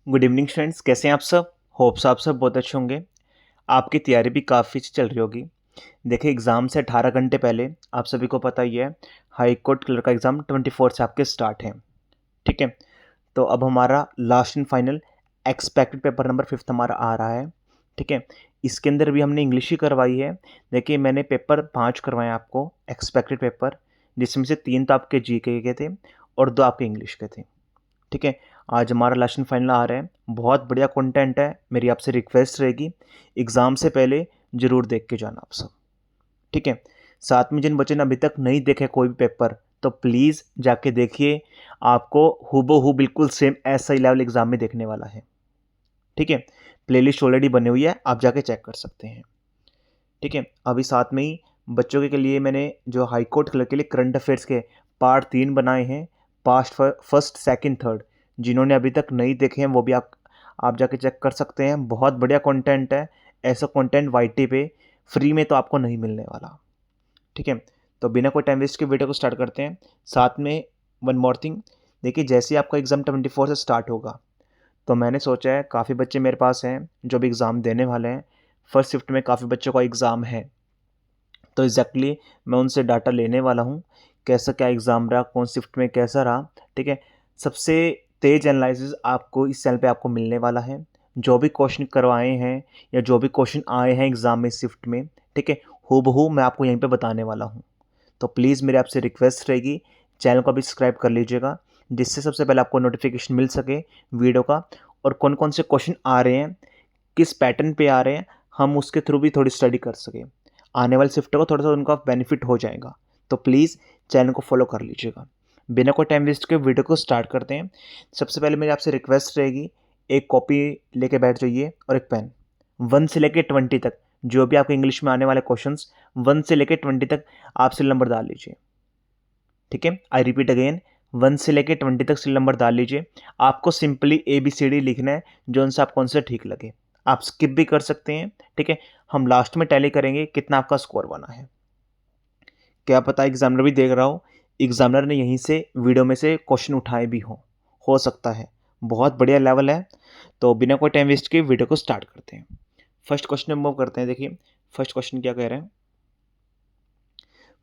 Good evening friends, कैसे हैं आप सब। होप्स आप सब बहुत अच्छे होंगे। आपकी तैयारी भी काफ़ी अच्छी चल रही होगी। देखिए, एग्ज़ाम से 18 घंटे पहले आप सभी को पता ही है, हाई कोर्ट क्लर्क का एग्ज़ाम 24 से आपके स्टार्ट है। ठीक है, तो अब हमारा last and final expected paper number 5 हमारा आ रहा है। ठीक है, इसके अंदर भी हमने इंग्लिश ही करवाई है। देखिए, मैंने पेपर 5 करवाए आपको एक्सपेक्टेड पेपर, जिसमें से 3 तो आपके जीके के थे और 2 आपके इंग्लिश के थे। ठीक है, आज हमारा लास्ट एंड फाइनल आ रहा है। बहुत बढ़िया कंटेंट है। मेरी आपसे रिक्वेस्ट रहेगी, एग्ज़ाम से पहले ज़रूर देख के जाना आप सब। ठीक है, साथ में जिन बच्चों ने अभी तक नहीं देखे कोई भी पेपर, तो प्लीज़ जाके देखिए। आपको हूबहू बिल्कुल सेम ऐसा ही लेवल एग्ज़ाम में देखने वाला है। ठीक है, प्लेलिस्ट ऑलरेडी बनी हुई है, आप जाके चेक कर सकते हैं। ठीक है, अभी साथ में ही बच्चों के लिए मैंने जो हाई कोर्ट क्लर्क के लिए करंट अफेयर्स के पार्ट 3 बनाए हैं, पास्ट फर्स्ट सेकंड थर्ड। जिन्होंने अभी तक नहीं देखे हैं वो भी आप जाके चेक कर सकते हैं। बहुत बढ़िया कंटेंट है। ऐसा कंटेंट वाईटी पे फ्री में तो आपको नहीं मिलने वाला। ठीक है, तो बिना कोई टाइम वेस्ट के वीडियो को स्टार्ट करते हैं। साथ में वन मोर थिंग, देखिए, जैसे ही आपका एग्ज़ाम 24 से स्टार्ट होगा, तो मैंने सोचा है, काफ़ी बच्चे मेरे पास हैं जो भी एग्ज़ाम देने वाले हैं। फर्स्ट शिफ्ट में काफ़ी बच्चों का एग्ज़ाम है, तो एग्जैक्टली मैं उनसे डाटा लेने वाला हूँ, कैसा क्या एग्ज़ाम रहा, कौन शिफ्ट में कैसा रहा। ठीक है, सबसे तेज एनालिसिस आपको इस चैनल पे आपको मिलने वाला है। जो भी क्वेश्चन करवाए हैं या जो भी क्वेश्चन आए हैं एग्ज़ाम में शिफ्ट में, ठीक है, हूबहू मैं आपको यहीं पे बताने वाला हूँ। तो प्लीज़ मेरी आपसे रिक्वेस्ट रहेगी, चैनल को भी सब्सक्राइब कर लीजिएगा, जिससे सबसे पहले आपको नोटिफिकेशन मिल सके वीडियो का, और कौन कौन से क्वेश्चन आ रहे हैं, किस पैटर्न पे आ रहे हैं, हम उसके थ्रू भी थोड़ी स्टडी कर सकें। आने वाले शिफ्ट को थोड़ा सा उनका बेनिफिट हो जाएगा। तो प्लीज़ चैनल को फॉलो कर लीजिएगा। बिना कोई टाइम वेस्ट के वीडियो को स्टार्ट करते हैं। सबसे पहले मेरी आपसे रिक्वेस्ट रहेगी, एक कॉपी लेके बैठ जाइए और एक पेन। 1 से लेके 20 तक जो भी आपके इंग्लिश में आने वाले क्वेश्चंस, 1 से लेके 20 तक आप सीरियल नंबर डाल लीजिए। ठीक है, आई रिपीट अगेन, 1 से लेके 20 तक सीरियल नंबर डाल लीजिए। आपको सिंपली ABCD लिखना है, जो उनसे आपको आंसर ठीक लगे। आप स्किप भी कर सकते हैं। ठीक है, हम लास्ट में टैली करेंगे कितना आपका स्कोर बना है। क्या पता एग्जामिनर भी देख रहा हो, एग्जामिनर ने यहीं से वीडियो में से क्वेश्चन उठाए भी हो सकता है। बहुत बढ़िया लेवल है। तो बिना कोई टाइम वेस्ट के वीडियो को स्टार्ट करते हैं। फर्स्ट क्वेश्चन में मूव करते हैं। देखिए, फर्स्ट क्वेश्चन क्या कह रहे हैं।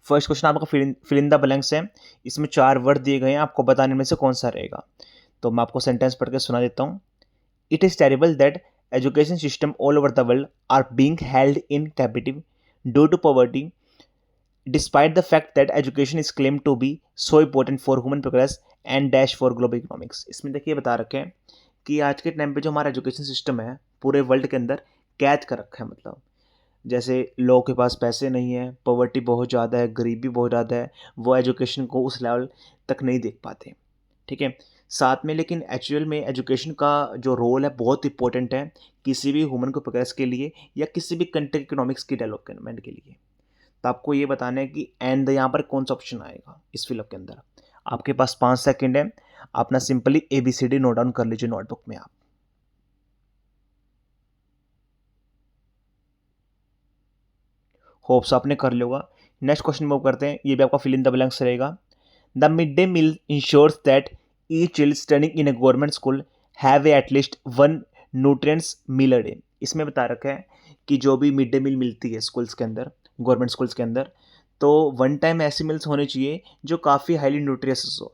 फर्स्ट क्वेश्चन आपका फिल इन द ब्लैंक्स है। इसमें 4 वर्ड दिए गए हैं, आपको बताने में से कौन सा रहेगा। तो मैं आपको सेंटेंस पढ़ के सुना देता हूँ। It is terrible that education system all over the world are being held in captive due to poverty, despite the fact that education is claimed to be so important for human progress and dash for global economics। इसमें देखिए बता रखे हैं कि आज के time पे जो हमारा एजुकेशन सिस्टम है पूरे वर्ल्ड के अंदर कैद कर रखा है। मतलब जैसे लोगों के पास पैसे नहीं है, पॉवर्टी बहुत ज़्यादा है, गरीबी बहुत ज़्यादा है, वो एजुकेशन को उस लेवल तक नहीं देख पाते। ठीक है, साथ में लेकिन एक्चुअल में एजुकेशन का जो रोल है बहुत इंपॉर्टेंट है किसी भी ह्यूमन को प्रोग्रेस के लिए या किसी भी कंट्री इकोनॉमिक्स की डेवलपमेंट के लिए। तो आपको ये बताना है कि एंड यहाँ पर कौन सा ऑप्शन आएगा इस फिलअप के अंदर। आपके पास 5 सेकंड है, अपना सिंपली ABCD नोट डाउन कर लीजिए नोटबुक में आप। होप्स आपने कर लिया होगा। नेक्स्ट क्वेश्चन मूव करते हैं, ये भी आपका फिल इन द ब्लैंक्स रहेगा। The mid day meal ensures that each child studying in a government school have at least 1 nutrients meal a day. इसमें बता रखा है कि जो भी मिड डे मील मिलती है स्कूल्स के अंदर, गवर्नमेंट स्कूल्स के अंदर, तो 1 टाइम ऐसी मील्स होनी चाहिए जो काफ़ी हाईली न्यूट्रियस हो।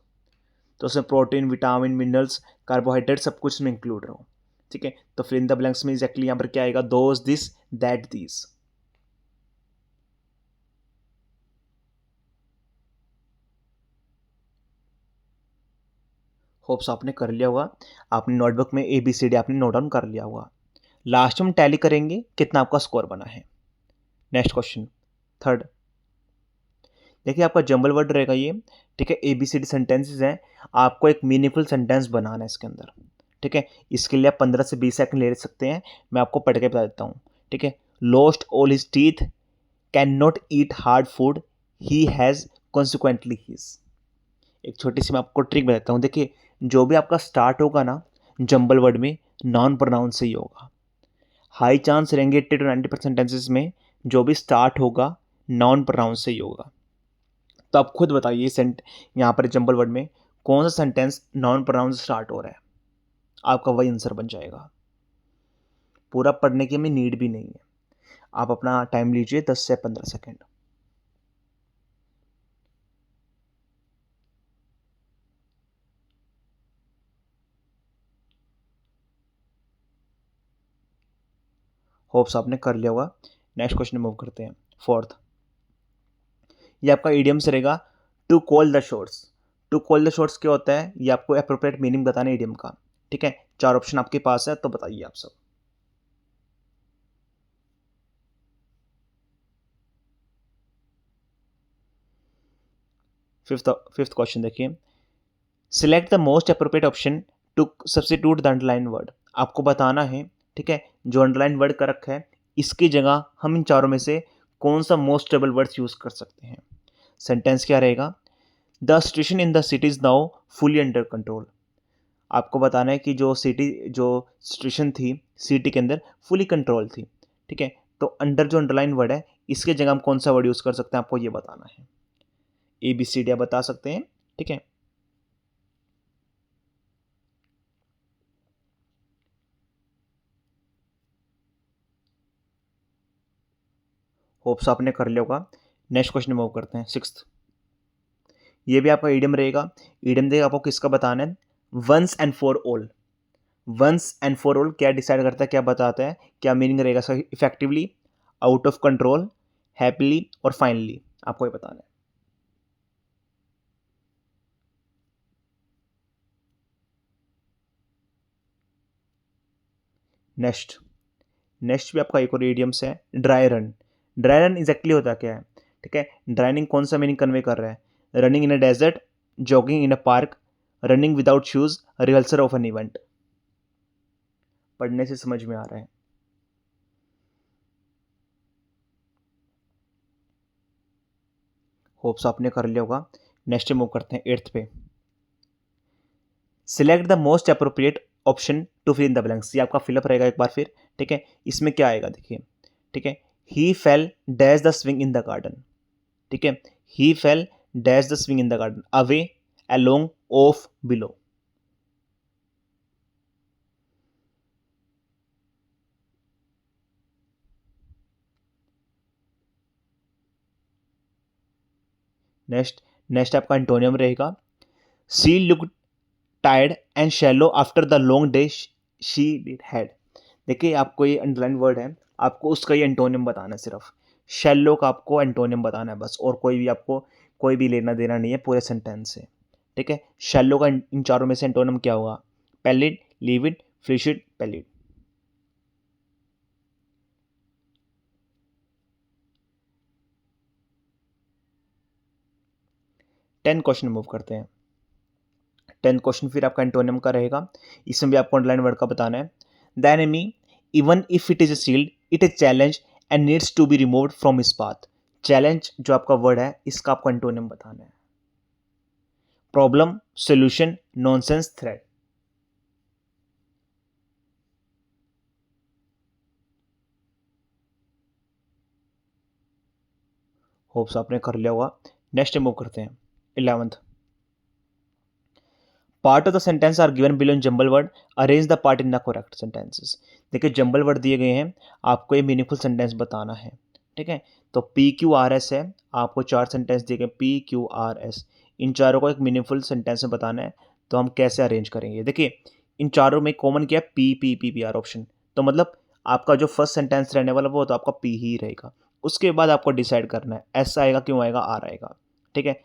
तो उसमें प्रोटीन, विटामिन, मिनरल्स, कार्बोहाइड्रेट सब कुछ इसमें इंक्लूड रहो। ठीक है, तो फिल इन द ब्लैंक्स में एग्जैक्टली यहाँ पर क्या आएगा, those, this, that, these. Hopes आपने कर लिया होगा। आपने नोटबुक में ABCD आपने नोट डाउन कर लिया होगा। लास्ट में टैली करेंगे कितना आपका स्कोर बना है। Next question third. देखिए, आपका जंबल वर्ड रहेगा ये। ठीक है, ABCD सेंटेंसेस हैं, आपको एक मीनिंगफुल सेंटेंस बनाना है इसके अंदर। ठीक है, इसके लिए आप 15 से 20 सेकंड ले सकते हैं। मैं आपको पढ़ के बता देता हूँ। ठीक है, lost all his teeth, can not eat hard food, he has consequently his. एक छोटी सी मैं आपको ट्रिक बताता हूँ। देखिए, जो भी आपका स्टार्ट होगा ना जंबल वर्ड में, नॉन प्रोनाउंस से ही होगा। हाई चांस रहेंगे 80 to 90% सेंटेंसेस में जो भी स्टार्ट होगा नॉन प्रोनाउंस से ही होगा। तो आप खुद बताइए यहाँ पर जंबल वर्ड में कौन सा सेंटेंस नॉन प्रोनाउंस स्टार्ट हो रहा है। आपका वही आंसर बन जाएगा। पूरा पढ़ने की हमें नीड भी नहीं है। आप अपना टाइम लीजिए 10 से 15 सेकेंड। होप्स आपने कर लिया होगा। नेक्स्ट क्वेश्चन मूव करते हैं, फोर्थ। ये आपका इडियम्स रहेगा, to call the shots. To call the shots क्या होता है, ये आपको अप्रोप्रिएट मीनिंग बताना है इडियम का। ठीक है, 4 ऑप्शन आपके पास है, तो बताइए आप सब। फिफ्थ क्वेश्चन देखिए, select the most appropriate option to substitute the underline word. आपको बताना है, ठीक है, जो अंडरलाइन वर्ड का रखा है इसकी जगह हम इन चारों में से कौन सा मोस्ट टेबल वर्ड्स यूज कर सकते हैं। सेंटेंस क्या रहेगा, the situation in the city is now fully under control. आपको बताना है कि जो सिचुएशन थी सिटी के अंदर फुली कंट्रोल थी। ठीक है, तो अंडर जो अंडरलाइन वर्ड है इसके जगह हम कौन सा वर्ड यूज कर सकते हैं, आपको ये बताना है। ABCD आप बता सकते हैं। ठीक है, होप्स आपने कर लिया होगा। नेक्स्ट क्वेश्चन मूव करते हैं, सिक्स्थ। ये भी आपका ईडियम रहेगा। ईडियम देखिए आपको किसका बताना है, once and for all. Once and for all क्या डिसाइड करता है, क्या बताता है, क्या मीनिंग रहेगा इसका, effectively, out of control, happily और फाइनली, आपको ये बताना है। नेक्स्ट नेक्स्ट भी आपका एक और ईडियम्स है, dry run. Dry run exactly होता क्या है, ठीक है, ड्राइनिंग कौन सा मीनिंग कन्वे कर रहा है, running in a desert, jogging in a park, running without shoes, rehearsal of an event. पढ़ने से समझ में आ रहा है। होप्स आपने कर लिया होगा। नेक्स्ट मूव करते हैं, एट्थ पे। Select the most appropriate option to fill in the blanks. ये आपका फिलअप रहेगा एक बार फिर। ठीक है, इसमें क्या आएगा देखिए, ठीक है, he fell dash the swing in the garden. ठीक है, he fell dash the swing in the garden, away, along, off, below. Next next आपका एंटोनियम रहेगा, she look tired and shallow after the long day she did had. देखिए आपको ये underline word है, आपको उसका ये एंटोनियम बताना है सिर्फ। शैलो का आपको एंटोनियम बताना है बस, और कोई भी आपको कोई भी लेना देना नहीं है पूरे सेंटेंस से। ठीक है, शैलो का इन चारों में से एंटोनियम क्या होगा, pallid, livid, flushed, pallid. 10 question move करते हैं। 10 क्वेश्चन फिर आपका एंटोनियम का रहेगा, इसमें भी आपको अंडरलाइन वर्ड का बताना है। The enemy, even if it is a shield, it is challenge and needs to be removed from his path. Challenge जो आपका वर्ड है इसका आपको एंटोनियम बताना है। Problem, solution, nonsense, threat. Hopes आपने कर लिया होगा। नेक्स्ट मूव करते हैं, 11th। Part of the sentence are given below in jumble word, arrange the part in the correct sentences. देखिए जंबल वर्ड दिए गए हैं, आपको ये मीनिंगफुल सेंटेंस बताना है। ठीक है, तो PQRS है, आपको 4 सेंटेंस दिए गए PQRS, इन चारों को एक मीनिंगफुल सेंटेंस में बताना है। तो हम कैसे अरेंज करेंगे, देखिए इन चारों में कॉमन क्या है, PPPPR ऑप्शन। तो मतलब आपका जो फर्स्ट सेंटेंस रहने वाला वो तो आपका P ही रहेगा। उसके बाद आपको डिसाइड करना है S आएगा, क्यों आएगा, R आएगा। ठीक है,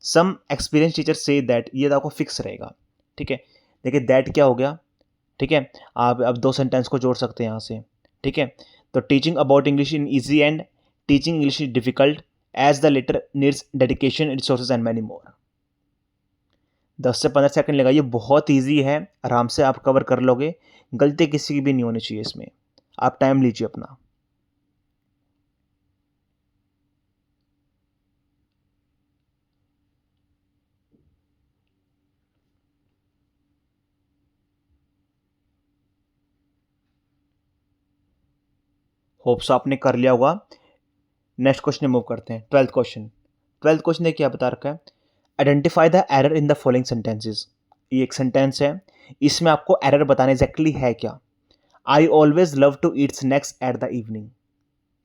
सम एक्सपीरियंस टीचर से दैट, ये तो आपको फिक्स रहेगा। ठीक है, देखिए दैट क्या हो गया। ठीक है, आप अब 2 सेंटेंस को जोड़ सकते हैं यहाँ से। ठीक है, तो teaching about English in easy and teaching English is difficult as the latter needs dedication, resources and many more. 10 से 15 सेकंड लगाइए, बहुत ईजी है, आराम से आप कवर कर लोगे, गलती किसी की भी नहीं होनी चाहिए इसमें। आप टाइम लीजिए अपना। होप्स आपने कर लिया होगा। नेक्स्ट क्वेश्चन मूव करते हैं, 12th क्वेश्चन। 12th क्वेश्चन ने क्या बता रखा है, identify the error in the following sentences. ये एक सेंटेंस है, इसमें आपको एरर बताना एग्जैक्टली है क्या। I always love to eat snacks at the evening.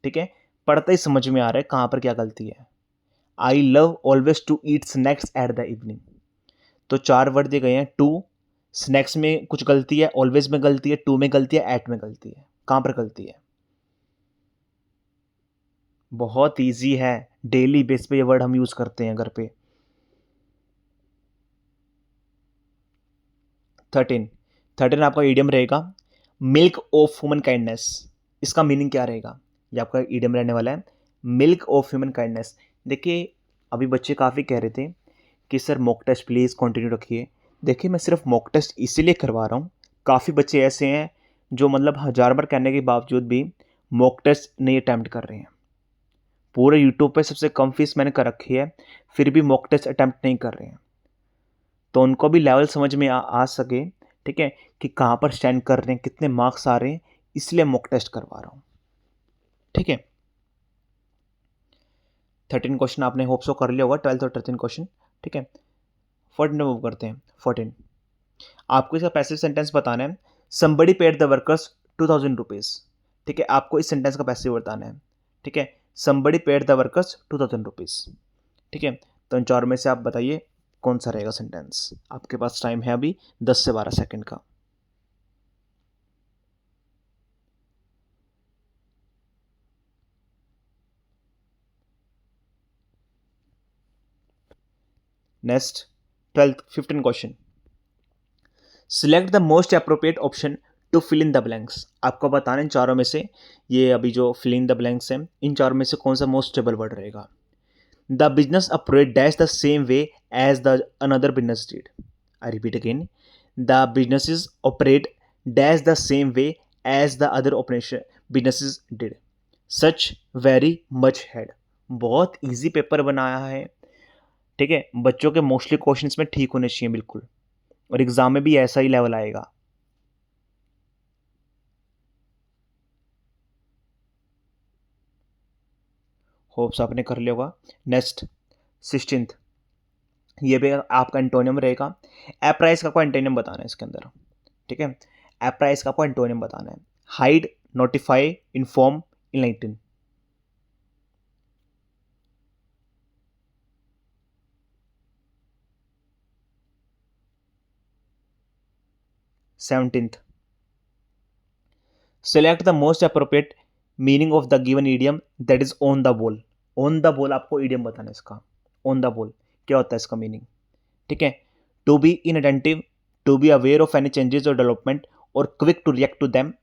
ठीक है, पढ़ते ही समझ में आ रहा है कहाँ पर क्या गलती है। I love always to eat snacks at the evening. तो 4 वर्ड दिए गए हैं। टू, स्नैक्स में कुछ गलती है, ऑलवेज में गलती है, टू में गलती है, एट में गलती है। कहाँ पर गलती है? बहुत ईजी है, डेली बेस पे ये वर्ड हम यूज करते हैं घर पे। 13 आपका ईडियम रहेगा, मिल्क ऑफ ह्यूमन काइंडनेस। इसका मीनिंग क्या रहेगा? ये आपका ईडियम रहने वाला है, मिल्क ऑफ ह्यूमन काइंडनेस। देखिए, अभी बच्चे काफ़ी कह रहे थे कि sir mock test please continue रखिए। देखिए, मैं सिर्फ मॉक टेस्ट इसीलिए करवा रहा हूँ, काफ़ी बच्चे ऐसे हैं जो मतलब 1000 बार कहने के बावजूद भी मॉक टेस्ट नहीं अटैम्प्ट कर रहे हैं। पूरे यूट्यूब पे सबसे कम फीस मैंने कर रखी है, फिर भी मॉक टेस्ट अटैम्प्ट नहीं कर रहे हैं। तो उनको भी लेवल समझ में आ सके, ठीक है, कि कहाँ पर स्टैंड कर रहे हैं, कितने मार्क्स आ रहे हैं, इसलिए मॉक टेस्ट करवा रहा हूँ। ठीक है, 13 क्वेश्चन आपने होप सो कर लिया होगा, 12th और 13 क्वेश्चन। ठीक है, 14 मूव करते हैं। 14 आपको इसका पैसिव सेंटेंस बताना है, somebody paid the workers 2000 rupees. ठीक है, आपको इस सेंटेंस का पैसिव बताना है। ठीक है, somebody paid the workers 2000 rupees. ठीक है, तो इन 4 में से आप बताइए कौन सा रहेगा सेंटेंस। आपके पास टाइम है अभी 10 से 12 सेकंड का। Next 15 question, select the most appropriate option to fill in the blanks. आपको बताना है इन चारों में से, ये अभी जो फिल इन द ब्लैंक्स हैं, इन चारों में से कौन सा मोस्ट स्टेबल वर्ड रहेगा। The business operate dash the same way as the another business did. I repeat again, the businesses operate dash the same way as the other operation businesses did, such very much had. बहुत easy paper बनाया है। ठीक है, बच्चों के mostly questions में ठीक होने चाहिए बिल्कुल, और एग्जाम में भी ऐसा ही लेवल आएगा। होप्स आपने कर लिया होगा। नेक्स्ट 16th, ये भी आपका एंटोनियम रहेगा। एप्राइज का आपको एंटोनियम बताना है इसके अंदर। ठीक है, एप्राइज का आपको एंटोनियम बताना है, hide, notify, inform, enlighten. Seventeenth, select the most appropriate meaning of the given idiom that is on the ball. On the ball आपको ईडियम बताना है इसका। ऑन द बॉल क्या होता है इसका मीनिंग? ठीक है, to be inattentive, to be aware of any changes और डेवलपमेंट और quick to react to them,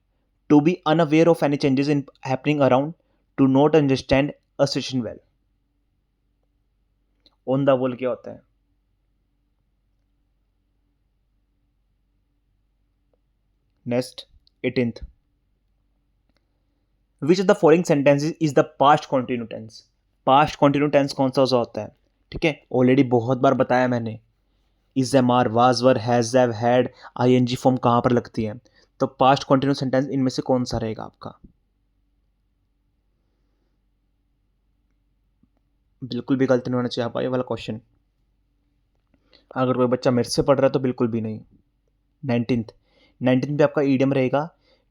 to be unaware of any changes in happening around, to not understand a situation well. On the ball क्या होता है? Next 18th, which of the following sentences is the past continue tense. Past continue tense कौन सा होता है? ठीक है, already बहुत बार बताया मैंने, is am are, was were, has have, had, ING form कहाँ पर लगती है। तो पास्ट कंटिन्यू सेंटेंस इनमें से कौन सा रहेगा आपका? बिल्कुल भी गलती नहीं होना चाहिए आपका ये वाला क्वेश्चन। अगर कोई बच्चा मेरे से पढ़ रहा है तो बिल्कुल भी नहीं। 19th पे आपका ईडियम रहेगा,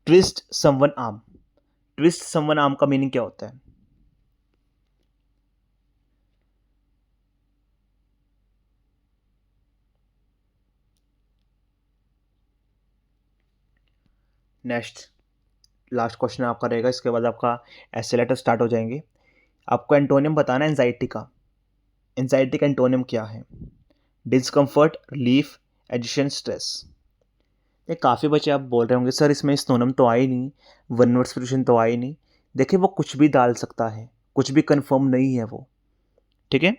twist someone arm. Twist someone arm का मीनिंग क्या होता है? नेक्स्ट लास्ट क्वेश्चन आपका रहेगा, इसके बाद आपका ऐसे लेटर स्टार्ट हो जाएंगे। आपको एंटोनियम बताना है एंजाइटी का। एंजाइटी का एंटोनियम क्या है? Discomfort, relief, agitation, stress. ये काफ़ी बच्चे आप बोल रहे होंगे सर इसमें स्नोनम तो आई नहीं, वन वर्ड सॉल्यूशन तो आई नहीं। देखिए, वो कुछ भी डाल सकता है, कुछ भी कंफर्म नहीं है वो। ठीक है,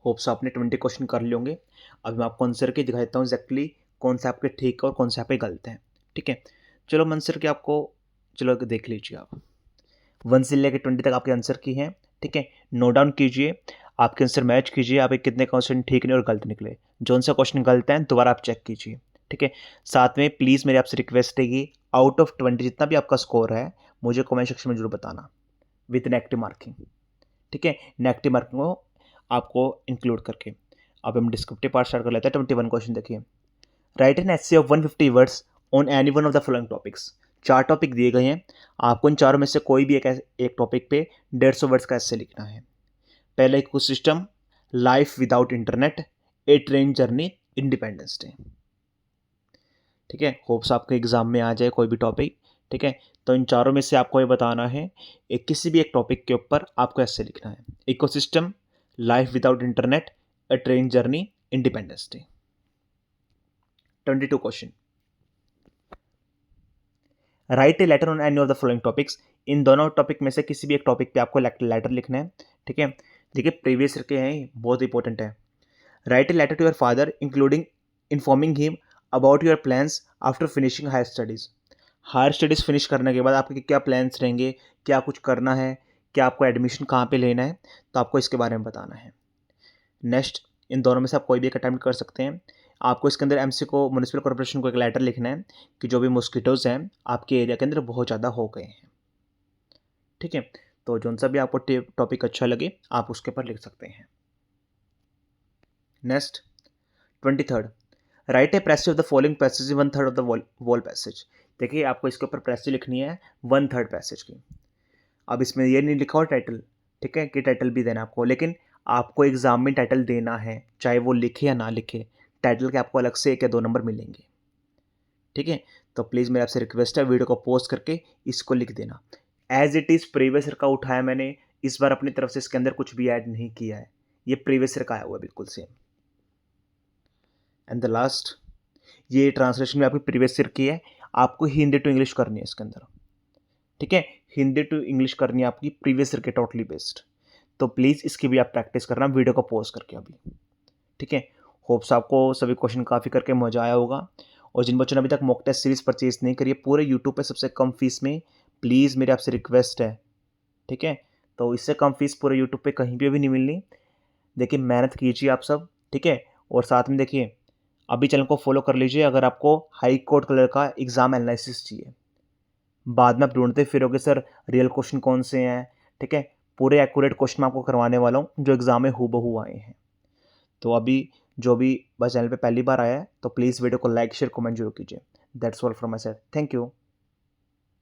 होप्स आपने 20 क्वेश्चन कर लिए होंगे। अब मैं आपको आंसर के दिखा देता हूँ एग्जैक्टली कौन से आपके ठीक है और कौन से आपके गलत हैं। ठीक है, चलो मैं आंसर के आपको, चलो देख लीजिए आप। 1 से लेकर 20 तक आपके आंसर की हैं। ठीक है, नोट डाउन कीजिए, आपके आंसर मैच कीजिए, आपके कितने क्वेश्चन ठीक नहीं और गलत निकले। जो सा क्वेश्चन गलत हैं दोबारा आप चेक कीजिए। ठीक है, साथ में प्लीज़ मेरी आपसे रिक्वेस्ट है कि आउट ऑफ 20 जितना भी आपका स्कोर है मुझे कमेंट सेक्शन में जरूर बताना विद एन एक्टिव मार्किंग। ठीक है, नेगेटिव मार्किंग को आपको इंक्लूड करके। अब हम डिस्क्रिप्टिव पार्ट स्टार्ट कर लेते हैं। 21 क्वेश्चन देखिए, right an essay of 150 words on any one of the following topics. 4 topic दिए गए हैं, आपको इन चारों में से कोई भी एक टॉपिक पे 150 वर्ड्स का एसे लिखना है। पहला इकोसिस्टम, लाइफ विदाउट इंटरनेट, ए ट्रेन जर्नी, इंडिपेंडेंस डे। ठीक है, होप्स आपके एग्जाम में आ जाए कोई भी टॉपिक। ठीक है, तो इन चारों में से आपको ये बताना है, एक किसी भी एक टॉपिक के ऊपर आपको ऐसे लिखना है, ecosystem, life without internet, a train journey, independence day. 22 question, write a letter on any of the following topics. इन दोनों टॉपिक में से किसी भी एक टॉपिक पे आपको लेटर लिखना है। ठीक है, देखिए प्रीवियस के हैं, बहुत इंपॉर्टेंट है। Write a letter to your father including informing him about your plans after finishing higher studies. Higher studies finish करने के बाद आपके क्या प्लान्स रहेंगे, क्या कुछ करना है, क्या आपको एडमिशन कहाँ पे लेना है, तो आपको इसके बारे में बताना है। नेक्स्ट, इन दोनों में से आप कोई भी एक अटैम्प्ट कर सकते हैं। आपको इसके अंदर एमसी को, म्यूनिसिपल कॉर्पोरेशन को एक लेटर लिखना है कि जो भी मॉस्किटोज़ हैं आपके एरिया के अंदर बहुत ज़्यादा हो गए हैं। ठीक है, तो जो सा भी आपको टॉपिक अच्छा लगे आप उसके ऊपर लिख सकते हैं। Next 23rd, right a passage of the following passage 1/3 of the wall passage. देखिए आपको इसके ऊपर पैसेज लिखनी है 1/3 पैसेज की। अब इसमें ये नहीं लिखा हो टाइटल, ठीक है, कि टाइटल भी देना आपको, लेकिन आपको एग्जाम में टाइटल देना है, चाहे वो लिखे या ना लिखे, टाइटल के आपको अलग से 1 या 2 नंबर मिलेंगे। ठीक है, तो प्लीज़ मेरे आपसे रिक्वेस्ट है, वीडियो को पॉज करके इसको लिख देना। As it is previous year का उठाया मैंने, इस बार अपनी तरफ से इसके अंदर कुछ भी ऐड नहीं किया है, ये प्रीवियस ईयर का आया हुआ है बिल्कुल सेम। एंड द लास्ट, ये ट्रांसलेशन भी आपकी प्रीवियस ईयर की है, आपको हिंदी टू इंग्लिश करनी है इसके अंदर। ठीक है, हिंदी टू इंग्लिश करनी है आपकी प्रीवियस ईयर के टोटली बेस्ड। तो प्लीज़ इसकी भी आप प्रैक्टिस करना वीडियो को पॉज करके अभी। ठीक है, होप्स आपको सभी क्वेश्चन काफ़ी करके मजा आया होगा। और जिन बच्चों ने अभी तक मॉक टेस्ट सीरीज़ परचेज नहीं करी है पूरे यूट्यूब पे सबसे कम फीस में, प्लीज़ मेरी आपसे रिक्वेस्ट है। ठीक है, तो इससे कम फीस पूरे यूट्यूब पे कहीं पे भी नहीं मिलनी। देखिए मेहनत कीजिए आप सब। ठीक है, और साथ में देखिए अभी चैनल को फॉलो कर लीजिए अगर आपको हाई कोर्ट कलर का एग्ज़ाम एनालिसिस चाहिए। बाद में आप ढूंढते फिरोगे सर रियल क्वेश्चन कौन से हैं। ठीक है, पूरे एक्यूरेट क्वेश्चन आपको करवाने वाला हूँ जो एग्ज़ाम में हूबहू आए हैं। तो अभी जो भी बस चैनल पे पहली बार आया है तो प्लीज़ वीडियो को लाइक शेयर कमेंट जरूर कीजिए। That's all from my side, thank you.